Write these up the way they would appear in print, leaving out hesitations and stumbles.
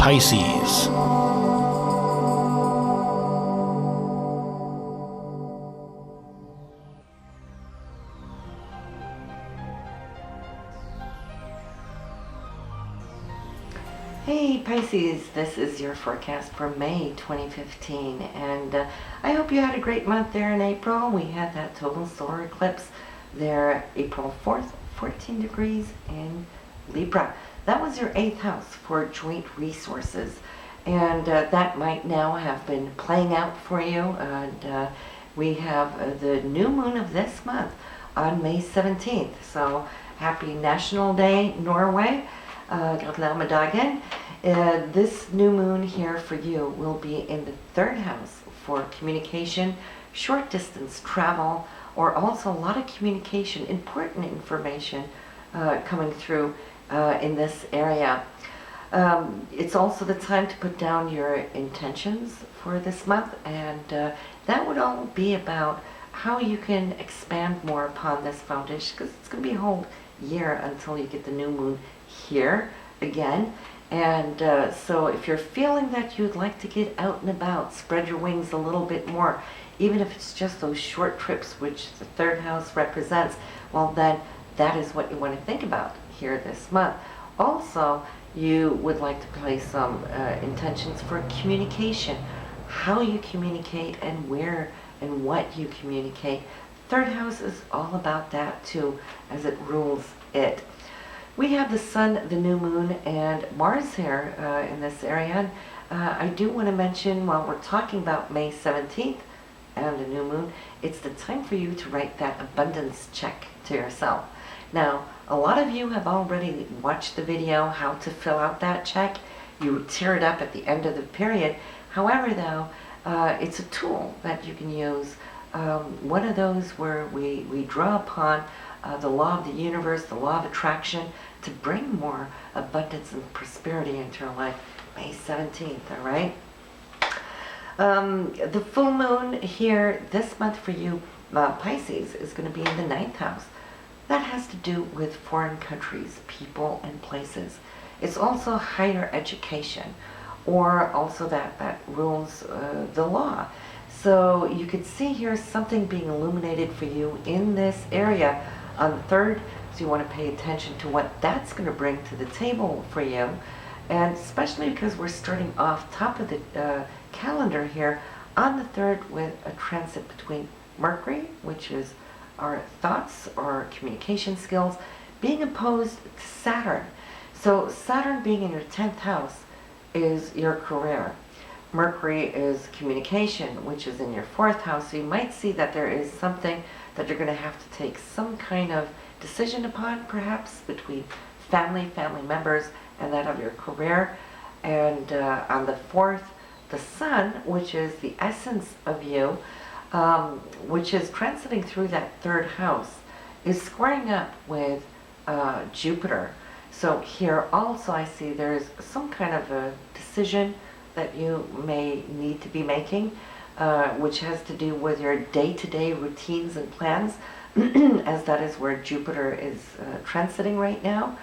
Pisces. Hey Pisces, this is your forecast for May 2015, and I hope you had a great month there in April. We had that total solar eclipse there April 4th, 14 degrees in Libra. That was your 8th house for joint resources, and that might now have been playing out for you. And we have the new moon of this month on May 17th, so happy National Day, Norway. Gratulerer dagen. This new moon here for you will be in the 3rd house for communication, short distance travel, or also a lot of communication, important information coming through in this area. It's also the time to put down your intentions for this month, and that would all be about how you can expand more upon this foundation, because it's going to be a whole year until you get the new moon here again. And so if you're feeling that you'd like to get out and about, spread your wings a little bit more, even if it's just those short trips which the 3rd house represents, well then that is what you want to think about here this month. Also, you would like to place some intentions for communication, how you communicate and where and what you communicate. 3rd house is all about that too, as it rules it. We have the sun, the new moon, and Mars here in this area. And I do want to mention, while we're talking about May 17th and the new moon, it's the time for you to write that abundance check to yourself. Now, a lot of you have already watched the video how to fill out that check. You tear it up at the end of the period. However, though, it's a tool that you can use. One of those where we draw upon the law of the universe, the law of attraction, to bring more abundance and prosperity into your life. May 17th, all right? The full moon here this month for you, Pisces, is going to be in the 9th house. That has to do with foreign countries, people, and places. It's also higher education, or also that rules the law. So you could see here something being illuminated for you in this area on the 3rd. So you want to pay attention to what that's going to bring to the table for you. And especially because we're starting off top of the calendar here on the 3rd with a transit between Mercury, which is our thoughts or communication skills, being opposed to Saturn. So Saturn being in your 10th house is your career. Mercury is communication, which is in your 4th house. So you might see that there is something that you're going to have to take some kind of decision upon, perhaps between family members, and that of your career. And on the 4th, the sun, which is the essence of you, which is transiting through that 3rd house, is squaring up with Jupiter. So here also I see there's some kind of a decision that you may need to be making, which has to do with your day-to-day routines and plans, as that is where Jupiter is transiting right now.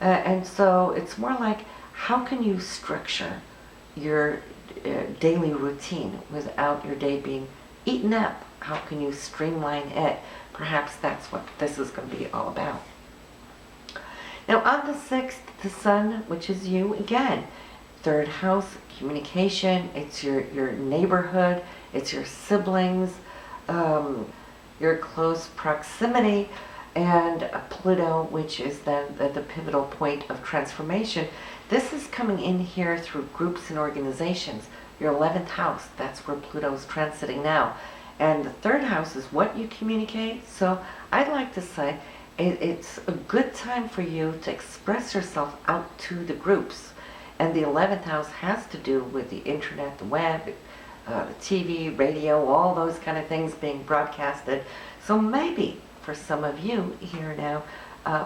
And so it's more like, how can you structure your daily routine without your day being eaten up? How can you streamline it? Perhaps that's what this is going to be all about. Now on the 6th, the sun, which is you again, 3rd house, communication, it's your neighborhood, it's your siblings, your close proximity, and Pluto, which is then the pivotal point of transformation. This is coming in here through groups and organizations. Your 11th house, that's where Pluto's transiting now. And the 3rd house is what you communicate. So I'd like to say it's a good time for you to express yourself out to the groups. And the 11th house has to do with the internet, the web, the TV, radio, all those kind of things being broadcasted. So maybe for some of you here now,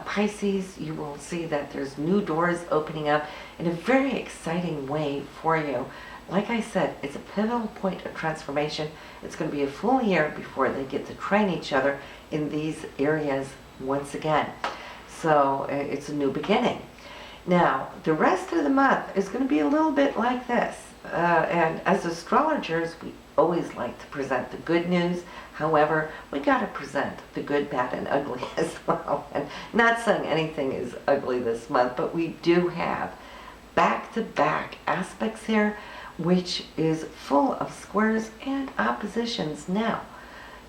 Pisces, you will see that there's new doors opening up in a very exciting way for you. Like I said, it's a pivotal point of transformation. It's going to be a full year before they get to train each other in these areas once again. So it's a new beginning. Now, the rest of the month is going to be a little bit like this. And as astrologers, we always like to present the good news. However, we got to present the good, bad, and ugly as well. And not saying anything is ugly this month, but we do have back-to-back aspects here, which is full of squares and oppositions. Now,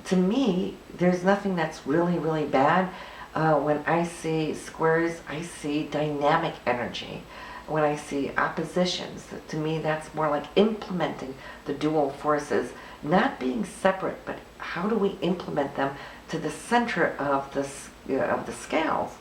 to me, there's nothing that's really, really bad. When I see squares, I see dynamic energy. When I see oppositions, to me that's more like implementing the dual forces, not being separate, but how do we implement them to the center of the scales.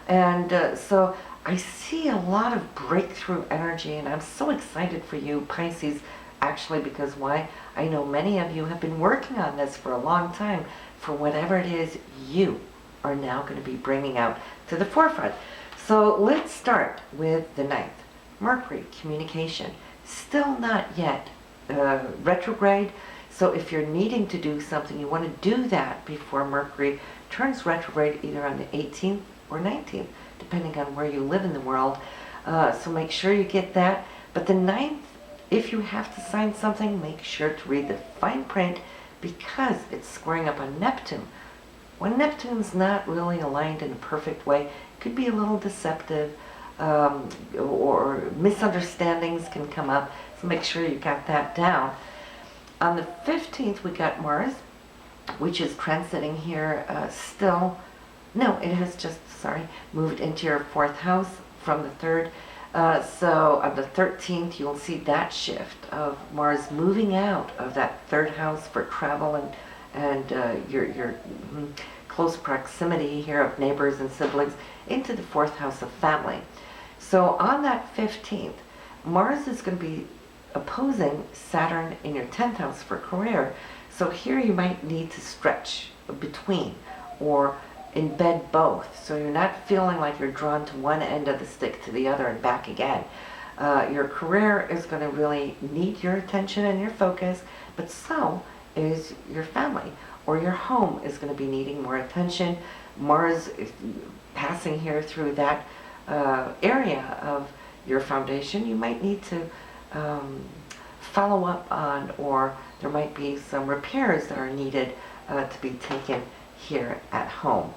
And so I see a lot of breakthrough energy, and I'm so excited for you, Pisces, actually, because why? I know many of you have been working on this for a long time, for whatever it is you are now going to be bringing out to the forefront. So let's start with the 9th. Mercury, communication, still not yet retrograde. So if you're needing to do something, you want to do that before Mercury turns retrograde, either on the 18th or 19th, depending on where you live in the world. So make sure you get that. But the 9th, if you have to sign something, make sure to read the fine print, because it's squaring up on Neptune. When Neptune's not really aligned in a perfect way, it could be a little deceptive, or misunderstandings can come up. So make sure you got that down. On the 15th, we got Mars, which is transiting here still. No, it has just, moved into your 4th house from the 3rd. So on the 13th, you'll see that shift of Mars moving out of that 3rd house for travel and your close proximity here of neighbors and siblings into the 4th house of family. So on that 15th, Mars is going to be opposing Saturn in your 10th house for career. So here you might need to stretch between or embed both, so you're not feeling like you're drawn to one end of the stick to the other and back again. Your career is going to really need your attention and your focus, but so is your family, or your home is going to be needing more attention. Mars is passing here through that area of your foundation. You might need to follow up on, or there might be some repairs that are needed to be taken here at home.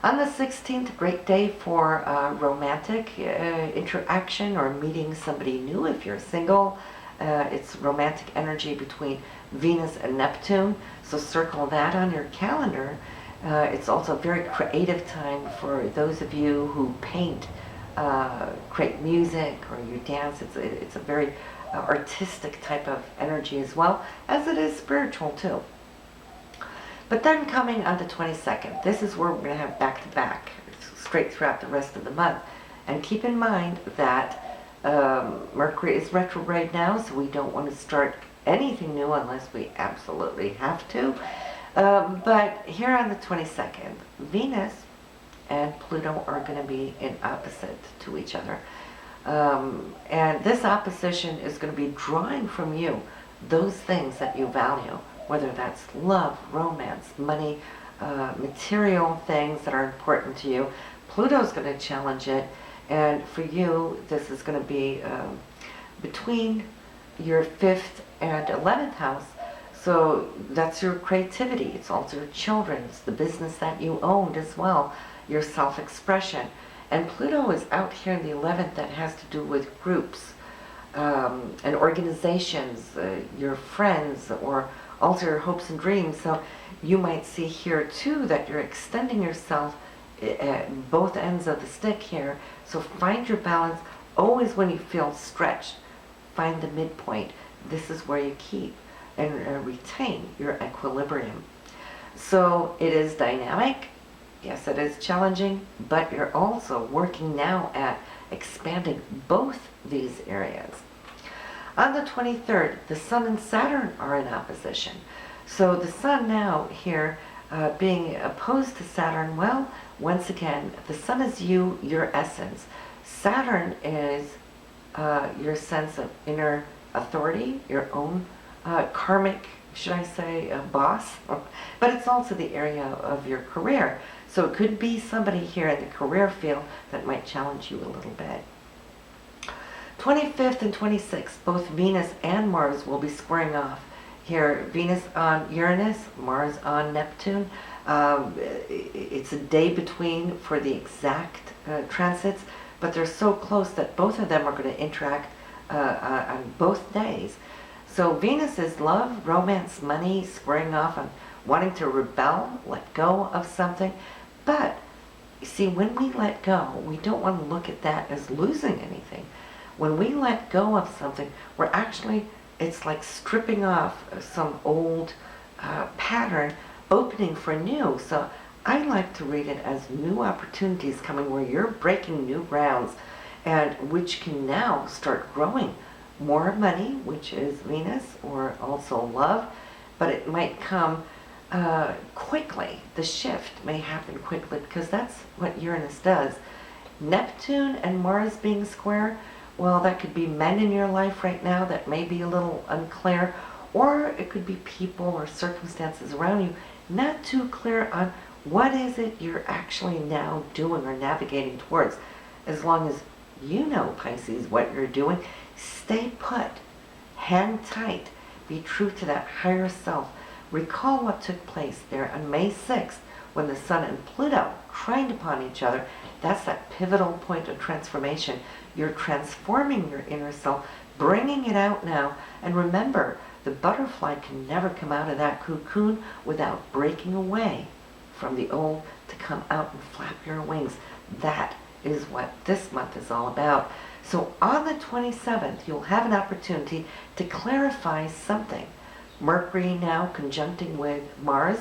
On the 16th, great day for romantic interaction or meeting somebody new if you're single. It's romantic energy between Venus and Neptune, so circle that on your calendar. It's also a very creative time for those of you who paint, create music, or you dance. It's a very artistic type of energy as well, as it is spiritual too. But then coming on the 22nd, this is where we're going to have back-to-back straight throughout the rest of the month. And keep in mind that Mercury is retrograde now, so we don't want to start anything new unless we absolutely have to. But here on the 22nd, Venus and Pluto are going to be in opposite to each other. And this opposition is going to be drawing from you those things that you value, whether that's love, romance, money, material things that are important to you. Pluto's going to challenge it, and for you, this is going to be between your 5th and 11th house. So that's your creativity. It's also your children. It's the business that you owned as well, your self-expression. And Pluto is out here in the 11th. That has to do with groups and organizations, your friends, or also your hopes and dreams. So you might see here too that you're extending yourself at both ends of the stick here. So find your balance. Always when you feel stretched, find the midpoint. This is where you keep and retain your equilibrium. So it is dynamic. Yes, it is challenging, but you're also working now at expanding both these areas. On the 23rd, the Sun and Saturn are in opposition. So the Sun now here being opposed to Saturn, well, once again, the Sun is you, your essence. Saturn is your sense of inner authority, your own karmic, should I say, boss, but it's also the area of your career. So it could be somebody here in the career field that might challenge you a little bit. 25th and 26th, both Venus and Mars will be squaring off. Here, Venus on Uranus, Mars on Neptune. It's a day between for the exact transits, but they're so close that both of them are going to interact on both days. So Venus is love, romance, money, squaring off on wanting to rebel, let go of something. But, you see, when we let go, we don't want to look at that as losing anything. When we let go of something, we're actually, it's like stripping off some old pattern, opening for new. So I like to read it as new opportunities coming where you're breaking new grounds, and which can now start growing more money, which is Venus, or also love, but it might come quickly. The shift may happen quickly because that's what Uranus does. Neptune and Mars being square, well, that could be men in your life right now that may be a little unclear, or it could be people or circumstances around you not too clear on what is it you're actually now doing or navigating towards. As long as you know, Pisces, what you're doing, stay put, hang tight, be true to that higher self. Recall what took place there on May 6th when the Sun and Pluto trined upon each other. That's that pivotal point of transformation. You're transforming your inner self, bringing it out now. And remember, the butterfly can never come out of that cocoon without breaking away from the old to come out and flap your wings. That is what this month is all about. So on the 27th, you'll have an opportunity to clarify something. Mercury now conjuncting with Mars.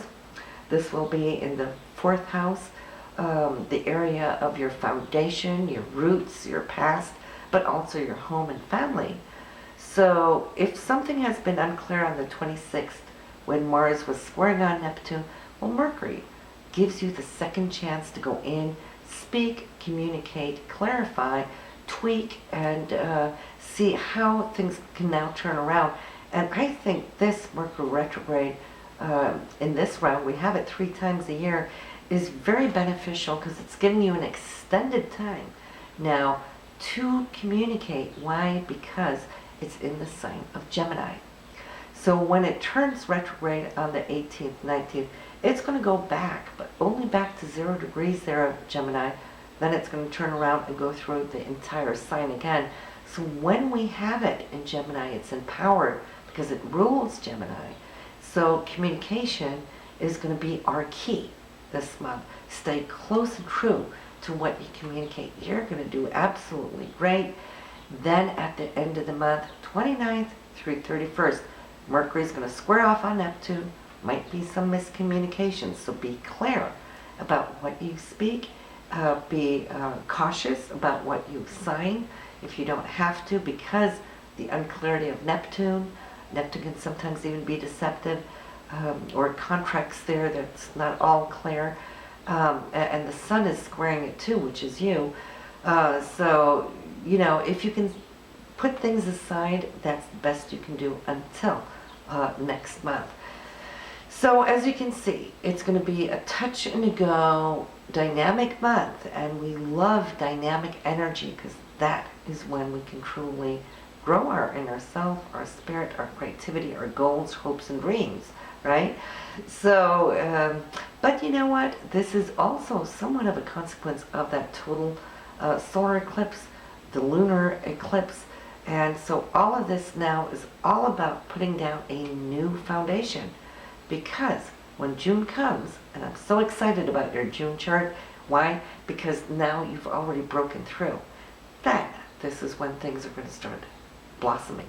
This will be in the 4th house, the area of your foundation, your roots, your past, but also your home and family. So if something has been unclear on the 26th when Mars was squaring on Neptune, well, Mercury gives you the second chance to go in, speak, communicate, clarify, tweak, and see how things can now turn around. And I think this Mercury retrograde in this round, we have it 3 times a year, is very beneficial because it's giving you an extended time now to communicate. Why? Because it's in the sign of Gemini. So when it turns retrograde on the 18th, 19th, it's going to go back, but only back to 0 degrees there of Gemini. Then it's going to turn around and go through the entire sign again. So when we have it in Gemini, it's empowered because it rules Gemini. So communication is going to be our key this month. Stay close and true to what you communicate. You're going to do absolutely great. Then at the end of the month, 29th through 31st, Mercury is going to square off on Neptune. Might be some miscommunications, so be clear about what you speak. Be cautious about what you sign if you don't have to, because the unclarity of Neptune can sometimes even be deceptive, or contracts there that's not all clear. And the Sun is squaring it too, which is you. So, you know, if you can put things aside, that's the best you can do until next month. So as you can see, it's going to be a touch and a go dynamic month, and we love dynamic energy because that is when we can truly grow our inner self, our spirit, our creativity, our goals, hopes, and dreams, right? So, but you know what? This is also somewhat of a consequence of that total solar eclipse, the lunar eclipse. And so all of this now is all about putting down a new foundation, because when June comes, and I'm so excited about your June chart. Why? Because now you've already broken through. Then this is when things are going to start blossoming.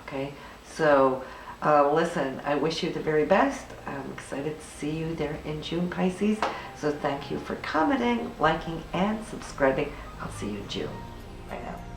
Okay? So listen, I wish you the very best. I'm excited to see you there in June, Pisces. So thank you for commenting, liking, and subscribing. I'll see you in June. Bye now.